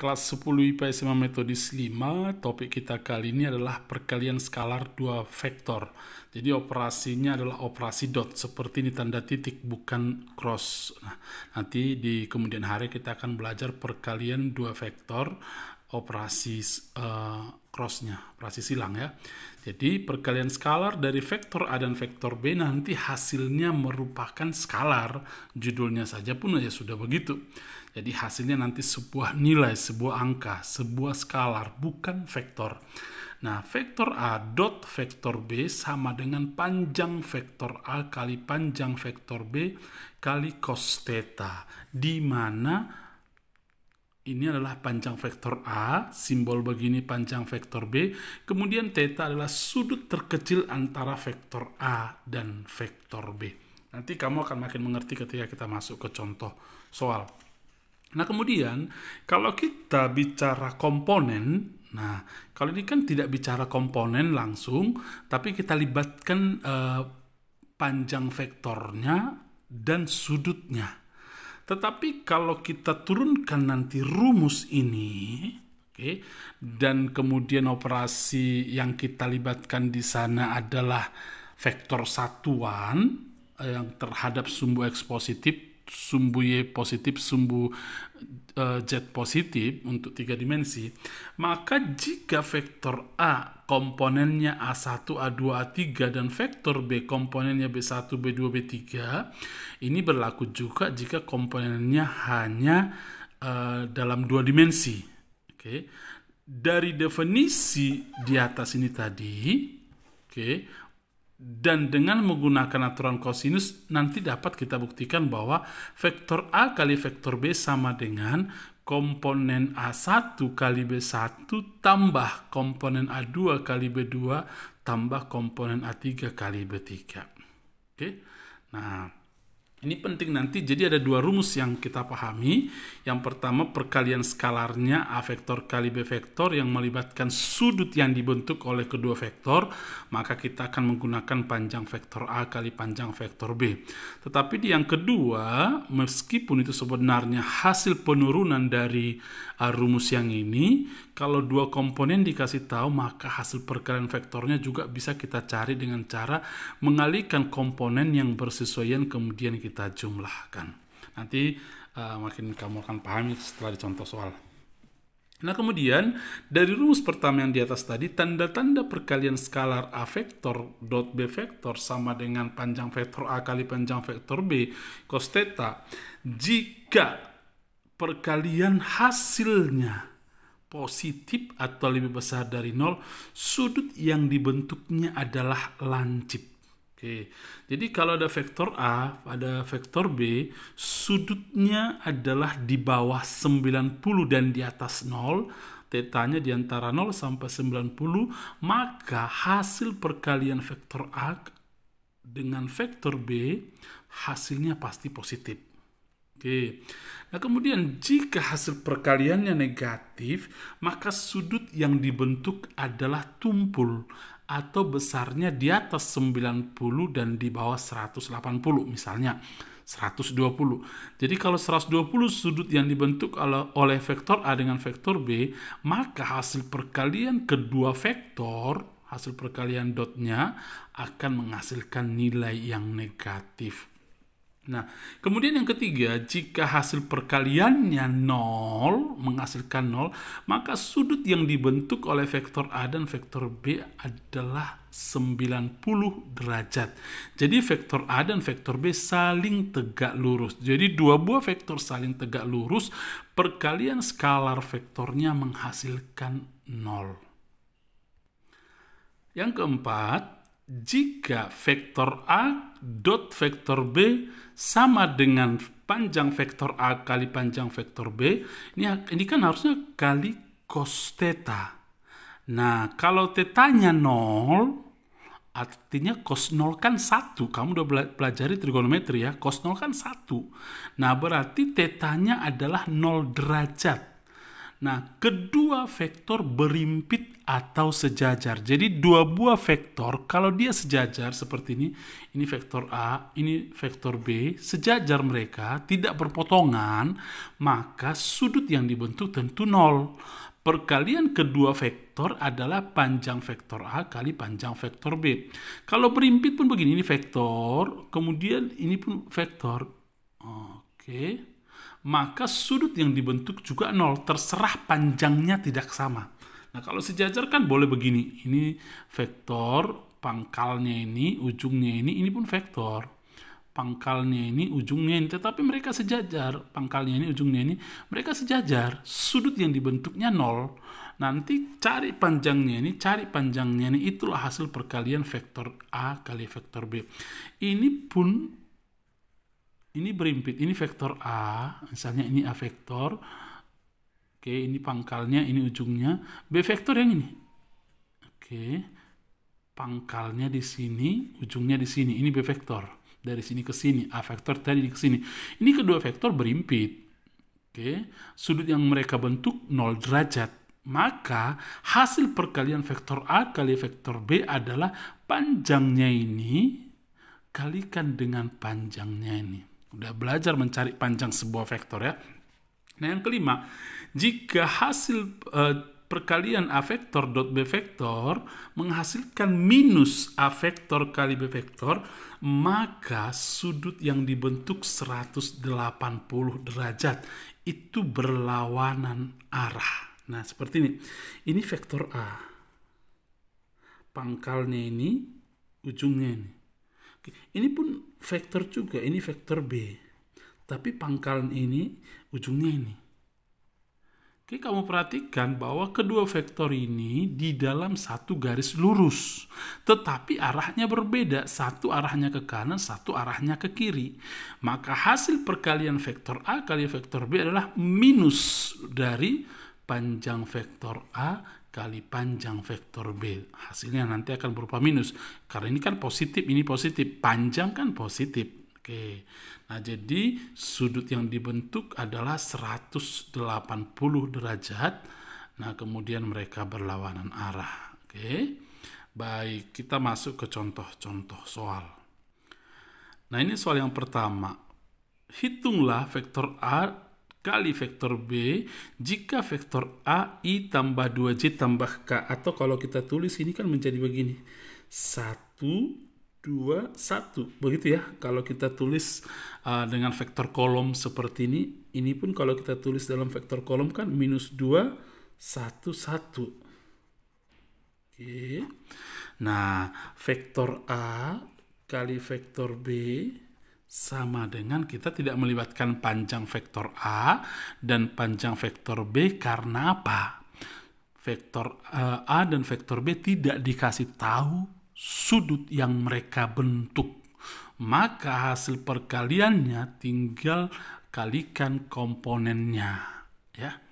Kelas 10 IPA SMA Metodis 5, topik kita kali ini adalah perkalian skalar dua vektor. Jadi operasinya adalah operasi dot, seperti ini tanda titik, bukan cross. Nah, nanti di kemudian hari kita akan belajar perkalian dua vektor, operasi crossnya, operasi silang ya. Jadi perkalian skalar dari vektor A dan vektor B nanti hasilnya merupakan skalar. Judulnya saja pun ya sudah begitu. Jadi hasilnya nanti sebuah nilai, sebuah angka, sebuah skalar, bukan vektor. Nah, vektor A dot vektor B sama dengan panjang vektor A kali panjang vektor B kali cos theta, di mana ini adalah panjang vektor A, simbol begini panjang vektor B, kemudian theta adalah sudut terkecil antara vektor A dan vektor B. Nanti kamu akan makin mengerti ketika kita masuk ke contoh soal. Nah, kemudian kalau kita bicara komponen, nah kalau ini kan tidak bicara komponen langsung, tapi kita libatkan panjang vektornya dan sudutnya. Tetapi kalau kita turunkan nanti rumus ini, oke, dan kemudian operasi yang kita libatkan di sana adalah vektor satuan yang terhadap sumbu X positif, sumbu Y positif, sumbu Z positif untuk 3 dimensi, maka jika vektor A komponennya A1, A2, A3 dan vektor B komponennya B1, B2, B3, ini berlaku juga jika komponennya hanya dalam 2 dimensi. Oke. Dari definisi di atas ini tadi, oke, dan dengan menggunakan aturan kosinus nanti dapat kita buktikan bahwa vektor A kali vektor B sama dengan komponen A1 kali B1 tambah komponen A2 kali B2 tambah komponen A3 kali B3. Oke. Nah, ini penting nanti, jadi ada dua rumus yang kita pahami. Yang pertama perkalian skalarnya A vektor kali B vektor yang melibatkan sudut yang dibentuk oleh kedua vektor, maka kita akan menggunakan panjang vektor A kali panjang vektor B. Tetapi di yang kedua, meskipun itu sebenarnya hasil penurunan dari rumus yang ini, kalau dua komponen dikasih tahu, maka hasil perkalian vektornya juga bisa kita cari dengan cara mengalihkan komponen yang bersesuaian kemudian kita jumlahkan. Nanti makin kamu akan pahami setelah dicontoh soal. Nah, kemudian dari rumus pertama yang di atas tadi, tanda-tanda perkalian skalar A vektor dot B vektor sama dengan panjang vektor A kali panjang vektor B cos theta. Jika perkalian hasilnya positif atau lebih besar dari 0, sudut yang dibentuknya adalah lancip. Oke, jadi kalau ada vektor A, ada vektor B, sudutnya adalah di bawah 90 dan di atas 0, tetanya di antara 0 sampai 90, maka hasil perkalian vektor A dengan vektor B hasilnya pasti positif. Oke. Nah, kemudian jika hasil perkaliannya negatif, maka sudut yang dibentuk adalah tumpul atau besarnya di atas 90 dan di bawah 180, misalnya 120. Jadi kalau 120 sudut yang dibentuk oleh vektor A dengan vektor B, maka hasil perkalian kedua vektor, hasil perkalian dotnya akan menghasilkan nilai yang negatif. Nah, kemudian yang ketiga, jika hasil perkaliannya 0, menghasilkan 0, maka sudut yang dibentuk oleh vektor A dan vektor B adalah 90 derajat. Jadi vektor A dan vektor B saling tegak lurus. Jadi dua buah vektor saling tegak lurus, perkalian skalar vektornya menghasilkan 0. Yang keempat, jika vektor A dot vektor B sama dengan panjang vektor A kali panjang vektor B, ini kan harusnya kali cos theta. Nah, kalau tetanya 0, artinya cos 0 kan 1. Kamu udah pelajari trigonometri ya, cos 0 kan 1. Nah, berarti tetanya adalah 0 derajat. Nah, kedua vektor berimpit atau sejajar. Jadi dua buah vektor kalau dia sejajar seperti ini vektor A, ini vektor B, sejajar mereka, tidak berpotongan, maka sudut yang dibentuk tentu 0. Perkalian kedua vektor adalah panjang vektor A kali panjang vektor B. Kalau berimpit pun begini, ini vektor, kemudian ini pun vektor. Oke. Maka sudut yang dibentuk juga 0, terserah panjangnya tidak sama. Nah, kalau sejajar kan boleh begini. Ini vektor, pangkalnya ini, ujungnya ini pun vektor. Pangkalnya ini, ujungnya ini, tetapi mereka sejajar. Pangkalnya ini, ujungnya ini, mereka sejajar. Sudut yang dibentuknya 0. Nanti cari panjangnya ini, itulah hasil perkalian vektor A kali vektor B. Ini berimpit, ini vektor A, misalnya ini A vektor. Oke, ini pangkalnya, ini ujungnya. B vektor yang ini. Oke, pangkalnya di sini, ujungnya di sini. Ini B vektor. Dari sini ke sini, A vektor tadi ke sini. Ini kedua vektor berimpit. Oke, sudut yang mereka bentuk 0 derajat. Maka hasil perkalian vektor A kali vektor B adalah panjangnya ini kalikan dengan panjangnya ini. Udah belajar mencari panjang sebuah vektor ya. Nah, yang kelima, jika hasil perkalian A vektor dot B vektor menghasilkan minus A vektor kali B vektor, maka sudut yang dibentuk 180 derajat itu berlawanan arah. Nah, seperti ini. Ini vektor A. Pangkalnya ini, ujungnya ini. Oke, ini pun vektor juga, ini vektor B. Tapi pangkal ini, ujungnya ini. Oke, kamu perhatikan bahwa kedua vektor ini di dalam satu garis lurus. Tetapi arahnya berbeda. Satu arahnya ke kanan, satu arahnya ke kiri. Maka hasil perkalian vektor A kali vektor B adalah minus dari panjang vektor A kali panjang vektor B. Hasilnya nanti akan berupa minus. Karena ini kan positif, ini positif. Panjang kan positif. Oke, nah jadi sudut yang dibentuk adalah 180 derajat. Nah, kemudian mereka berlawanan arah. Oke, baik, kita masuk ke contoh-contoh soal. Nah, ini soal yang pertama. Hitunglah vektor A kali vektor B jika vektor A I tambah 2J tambah K. Atau kalau kita tulis ini kan menjadi begini. 1, 2, 1. Begitu ya. Kalau kita tulis dengan vektor kolom seperti ini pun kalau kita tulis dalam vektor kolom kan minus 2, 1, 1. Oke. Nah, vektor A kali vektor B sama dengan kita tidak melibatkan panjang vektor A dan panjang vektor B karena apa? Vektor A dan vektor B tidak dikasih tahu sudut yang mereka bentuk. Maka hasil perkaliannya tinggal kalikan komponennya. Ya.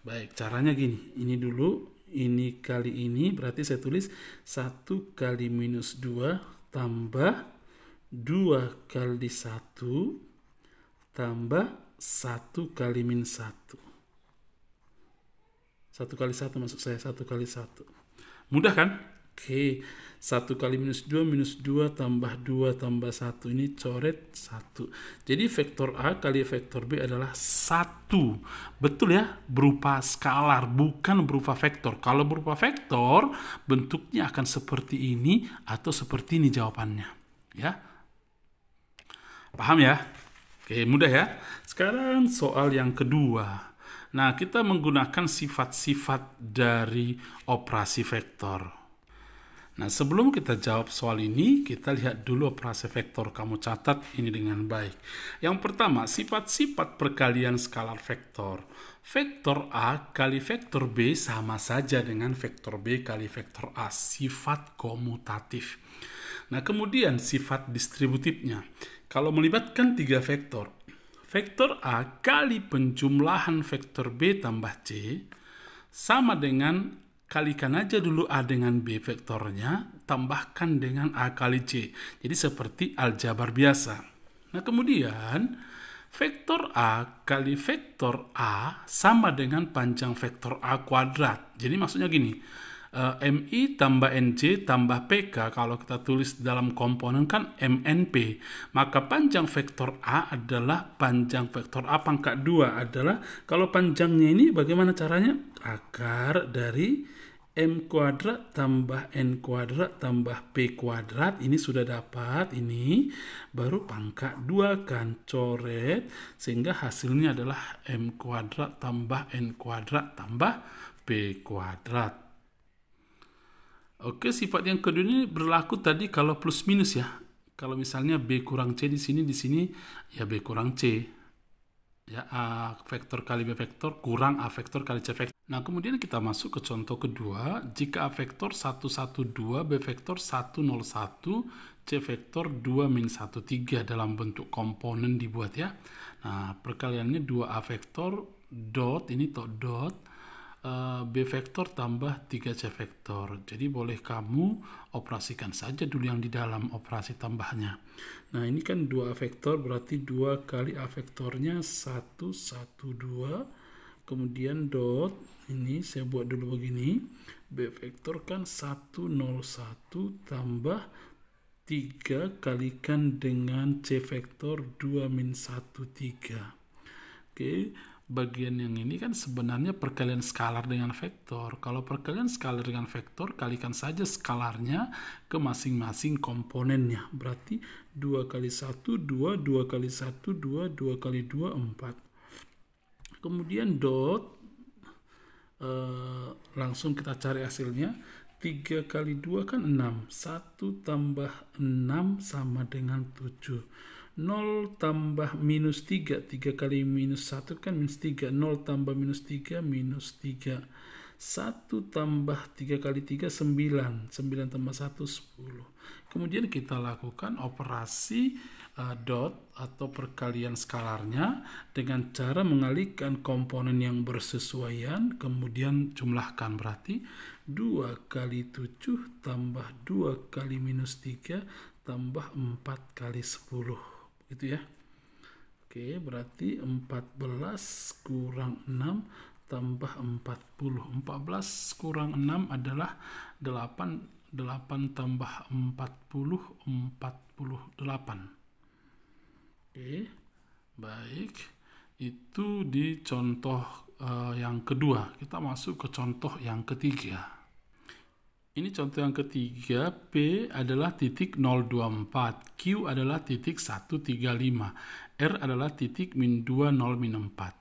Baik, caranya gini. Ini dulu, ini kali ini, berarti saya tulis 1 kali minus 2 tambah 2 kali 1 tambah 1 kali min 1. 1 kali 1 maksud saya, 1 kali 1. Mudah kan? Oke, 1 kali minus 2 tambah 2 tambah 1. Ini coret 1. Jadi vektor A kali vektor B adalah 1. Betul ya? Berupa skalar, bukan berupa vektor. Kalau berupa vektor, bentuknya akan seperti ini atau seperti ini jawabannya. Ya? Paham ya? Oke, mudah ya? Sekarang soal yang kedua. Nah, kita menggunakan sifat-sifat dari operasi vektor. Nah, sebelum kita jawab soal ini, kita lihat dulu operasi vektor. Kamu catat ini dengan baik. Yang pertama, sifat-sifat perkalian skalar vektor. Vektor A kali vektor B sama saja dengan vektor B kali vektor A. Sifat komutatif. Nah, kemudian sifat distributifnya. Kalau melibatkan 3 vektor, vektor A kali penjumlahan vektor B tambah C sama dengan kalikan aja dulu A dengan B vektornya, tambahkan dengan A kali C. Jadi seperti aljabar biasa. Nah, kemudian Vektor A kali vektor A sama dengan panjang vektor A kuadrat. Jadi maksudnya gini, MI tambah NJ tambah PK, kalau kita tulis dalam komponen kan MNP. Maka panjang vektor A adalah panjang vektor A pangkat 2 adalah, kalau panjangnya ini bagaimana caranya? Akar dari M kuadrat tambah N kuadrat tambah P kuadrat. Ini sudah dapat, ini baru pangkat 2 kan, coret, sehingga hasilnya adalah M kuadrat tambah N kuadrat tambah P kuadrat. Oke, sifat yang kedua ini berlaku tadi kalau plus minus ya. Kalau misalnya B kurang C di sini ya B kurang C. Ya, A vektor kali B vektor kurang A vektor kali C vektor. Nah, kemudian kita masuk ke contoh kedua. Jika A vektor 112, B vektor 101, C vektor 2-13 dalam bentuk komponen dibuat ya. Nah, perkaliannya 2A vektor dot, ini dot, B vektor tambah 3C vektor. Jadi boleh kamu operasikan saja dulu yang di dalam operasi tambahnya. Nah, ini kan 2A vektor berarti 2 kali A vektornya 112. Kemudian dot, ini saya buat dulu begini. B vektor kan 101 tambah 3 kalikan dengan C vektor 2-13. Oke. Bagian yang ini kan sebenarnya perkalian skalar dengan vektor. Kalau perkalian skalar dengan vektor, kalikan saja skalarnya ke masing-masing komponennya. Berarti 2 kali 1, 2, 2 kali 1, 2, 2 kali 2, 4. Kemudian dot, langsung kita cari hasilnya. 3 kali 2 kan 6. 1 tambah 6 sama dengan 7. 0 tambah minus 3, 3 kali minus 1 kan minus 3, 0 tambah minus 3, minus 3. 1 tambah 3 kali 3, 9, 9 tambah 1, 10. Kemudian kita lakukan operasi dot atau perkalian skalarnya dengan cara mengalihkan komponen yang bersesuaian, kemudian jumlahkan. Berarti 2 kali 7 tambah 2 kali minus 3 tambah 4 kali 10. Gitu ya. Oke, berarti 14 kurang 6 tambah 40. 14 kurang 6 adalah 8. 8 tambah 40, 48. Oke, baik. Itu di contoh yang kedua. Kita masuk ke contoh yang ketiga. Ini contoh yang ketiga, P adalah titik 024, Q adalah titik 135, R adalah titik min 2, 0, min 4.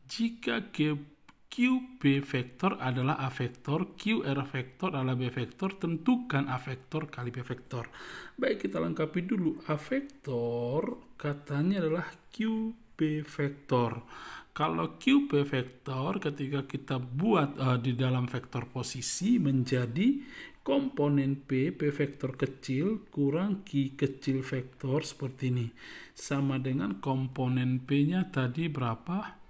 Jika QP vektor adalah A vektor, QR vektor adalah B vektor, tentukan A vektor kali B vektor. Baik, kita lengkapi dulu. A vektor katanya adalah QP vektor. Kalau QP vektor ketika kita buat di dalam vektor posisi menjadi komponen P vektor kecil kurang Q kecil vektor seperti ini. Sama dengan komponen P-nya tadi berapa?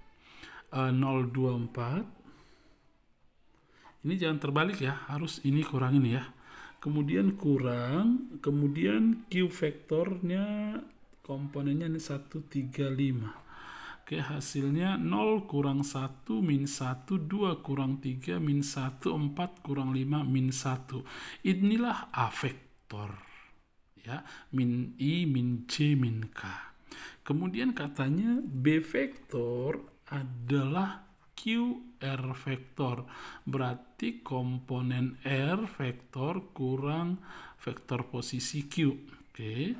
024. Ini jangan terbalik ya, harus ini kurang ini ya. Kemudian kurang, kemudian Q vektornya komponennya ini 135. Oke, hasilnya 0 kurang 1 min 1, 2 kurang 3 min 1, 4 kurang 5 min 1. Inilah A vektor. Ya, min I, min C, min K. Kemudian katanya B vektor adalah QR vektor. Berarti komponen R vektor kurang vektor posisi Q. Oke,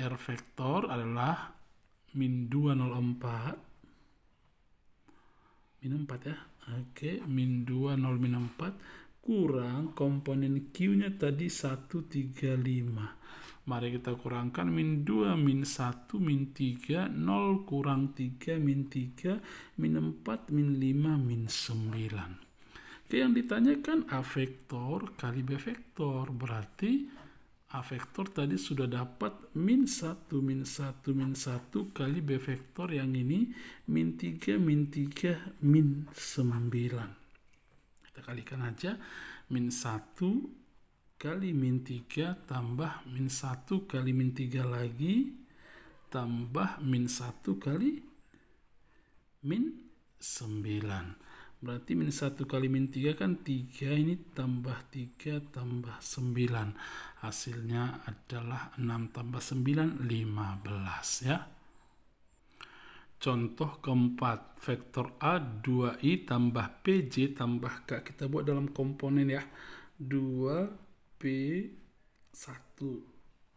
R vektor adalah min 204 min 4 ya. Oke, min 2 0 min 4 kurang komponen Q-nya tadi 135. Mari kita kurangkan min 2 min 1 min 3, 0 kurang 3 min 3, min 4 min 5 min 9. Oke, yang ditanyakan A vektor kali B vektor, berarti A vektor tadi sudah dapat min 1 min 1 min 1 kali B vektor yang ini min 3 min 3 min 9. Kita kalikan aja, min 1 kali min 3 tambah min 1 kali min 3 lagi tambah min 1 kali min 9. Berarti min 1 kali min 3 kan 3, ini tambah 3 tambah 9. Hasilnya adalah 6 tambah 9, 15 ya. Contoh keempat, vektor A 2I tambah PJ tambah K. Kita buat dalam komponen ya. 2P1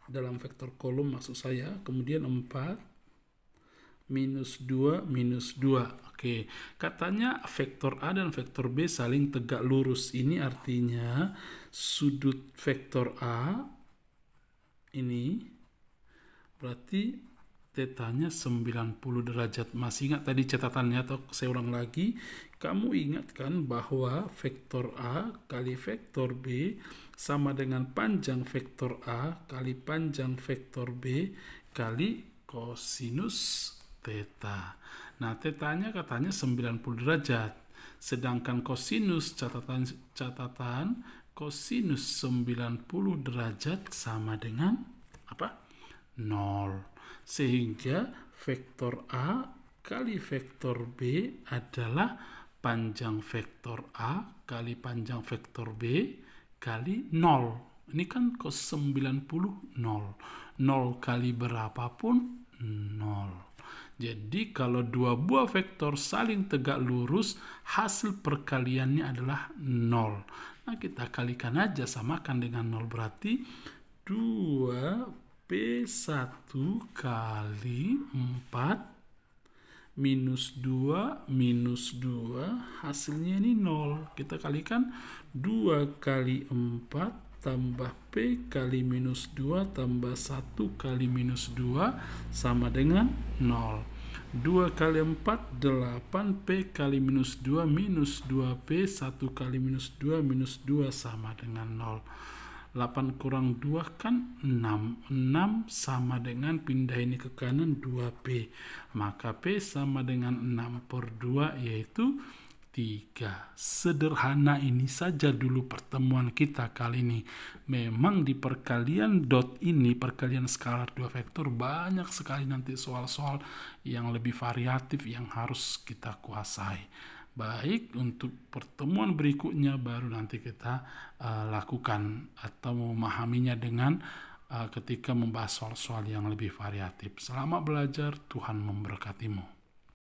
dalam vektor kolom maksud saya. Kemudian 4 minus 2 minus 2. Oke, katanya vektor A dan vektor B saling tegak lurus. Ini artinya sudut vektor A ini berarti tetanya 90 derajat. Masih ingat tadi catatannya atau saya ulang lagi? Kamu ingatkan bahwa vektor A kali vektor B sama dengan panjang vektor A kali panjang vektor B kali kosinus theta. Nah, tetanya katanya 90 derajat. Sedangkan kosinus catatan kosinus 90 derajat sama dengan apa? 0. Sehingga vektor A kali vektor B adalah panjang vektor A kali panjang vektor B kali 0. Ini kan cos 90 0. 0 kali berapapun 0. Jadi kalau dua buah vektor saling tegak lurus, hasil perkaliannya adalah 0. Nah, kita kalikan aja, samakan dengan 0, berarti 2P1 kali 4 minus 2 minus 2, hasilnya ini 0. Kita kalikan 2 kali 4 tambah P kali minus 2 tambah 1 kali minus 2 sama dengan 0. 2 kali 4, 8, P kali minus 2 minus 2P, 1 kali minus 2 minus 2 sama dengan 0. 8 kurang 2 kan 6. 6 sama dengan, pindah ini ke kanan, 2P. Maka P sama dengan 6 per 2 yaitu 3. Sederhana ini saja dulu pertemuan kita kali ini. Memang di perkalian dot ini, perkalian skalar dua vektor, banyak sekali nanti soal-soal yang lebih variatif yang harus kita kuasai. Baik, untuk pertemuan berikutnya baru nanti kita lakukan atau memahaminya dengan ketika membahas soal-soal yang lebih variatif. Selamat belajar, Tuhan memberkatimu.